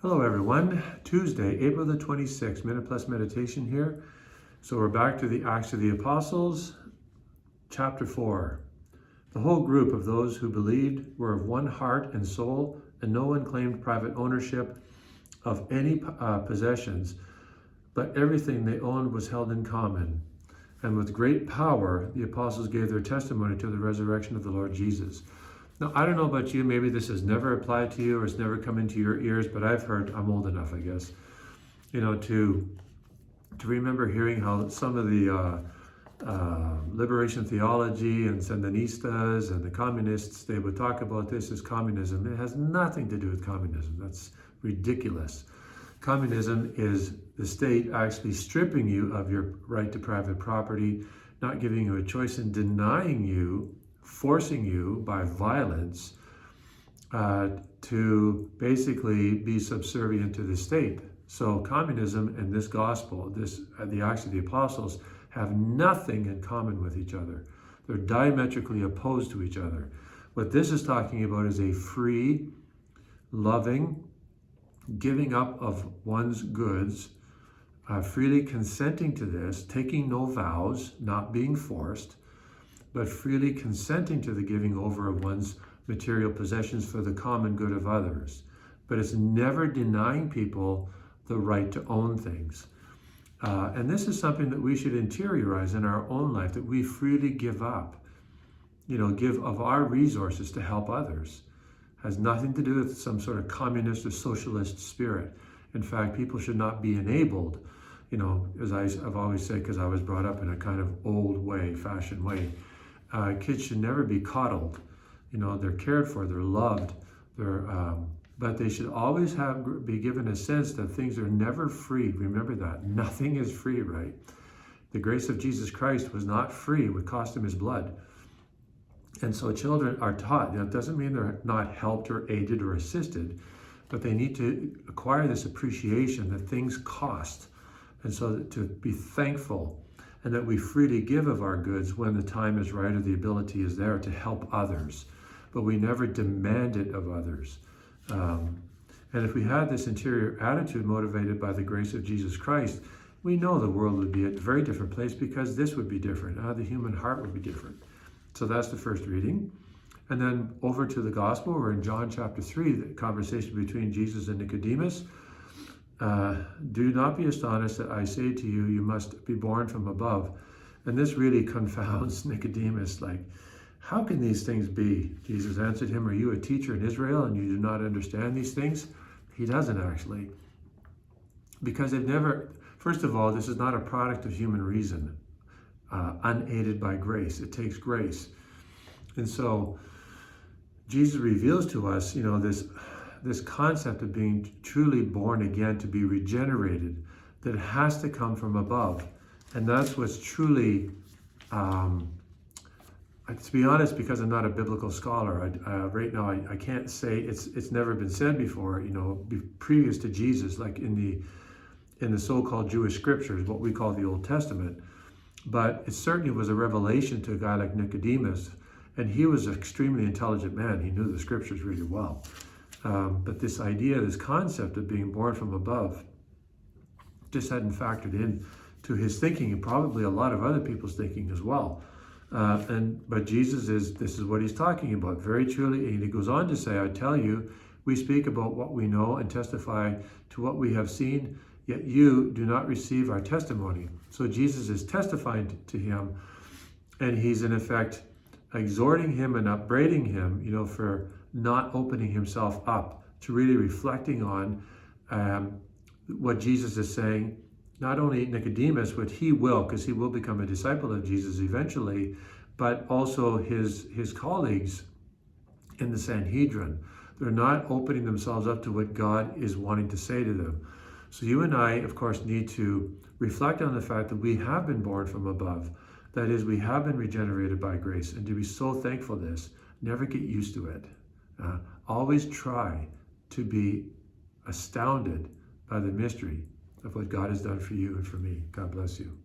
Hello everyone, Tuesday, April the 26th, Minute Plus Meditation here. So we're back to the Acts of the Apostles, chapter 4. The whole group of those who believed were of one heart and soul, and no one claimed private ownership of any possessions, but everything they owned was held in common. And with great power, the apostles gave their testimony to the resurrection of the Lord Jesus. Now, I don't know about you, maybe this has never applied to you or it's never come into your ears, but I've heard, I'm old enough, I guess, to remember hearing how some of the liberation theology and Sandinistas and the communists, they would talk about this as communism. It has nothing to do with communism. That's ridiculous. Communism is the state actually stripping you of your right to private property, not giving you a choice and denying you, forcing you by violence to basically be subservient to the state. So communism and this gospel, the Acts of the Apostles, have nothing in common with each other. They're diametrically opposed to each other. What this is talking about is a free, loving, giving up of one's goods, freely consenting to this, taking no vows, not being forced, but freely consenting to the giving over of one's material possessions for the common good of others. But it's never denying people the right to own things. And this is something that we should interiorize in our own life, that we freely give up, give of our resources to help others. Has nothing to do with some sort of communist or socialist spirit. In fact, people should not be enabled, as I've always said, because I was brought up in a kind of old way, fashioned way. Kids should never be coddled. They're cared for, they're loved, but they should always be given a sense that things are never free. Remember that. Nothing is free, right? The grace of Jesus Christ was not free. It would cost him his blood. And so children are taught. It doesn't mean they're not helped or aided or assisted, but they need to acquire this appreciation that things cost. And so to be thankful, and that we freely give of our goods when the time is right or the ability is there to help others, but we never demand it of others. And if we had this interior attitude motivated by the grace of Jesus Christ, we know the world would be a very different place, because this would be different. The human heart would be different. So that's the first reading. And then over to the gospel, we're in John chapter 3, the conversation between Jesus and Nicodemus. Do not be astonished that I say to you, you must be born from above. And this really confounds Nicodemus. Like, how can these things be? Jesus answered him, are you a teacher in Israel and you do not understand these things? He doesn't actually. Because first of all, this is not a product of human reason, unaided by grace. It takes grace. And so Jesus reveals to us, this concept of being truly born again, to be regenerated, that has to come from above. And that's what's truly, to be honest, because I'm not a biblical scholar, right now I can't say, it's never been said before, previous to Jesus, like in the so-called Jewish scriptures, what we call the Old Testament. But it certainly was a revelation to a guy like Nicodemus, and he was an extremely intelligent man. He knew the scriptures really well. But this idea, this concept of being born from above, just hadn't factored in to his thinking, and probably a lot of other people's thinking as well. But this is what he's talking about, very truly. And he goes on to say, I tell you, we speak about what we know and testify to what we have seen, yet you do not receive our testimony. So Jesus is testifying to him, and he's in effect exhorting him and upbraiding him, for not opening himself up to really reflecting on what Jesus is saying. Not only Nicodemus, but he will, because he will become a disciple of Jesus eventually, but also his colleagues in the Sanhedrin. They're not opening themselves up to what God is wanting to say to them. So you and I, of course, need to reflect on the fact that we have been born from above. That is, we have been regenerated by grace, and to be so thankful for this. Never get used to it. Always try to be astounded by the mystery of what God has done for you and for me. God bless you.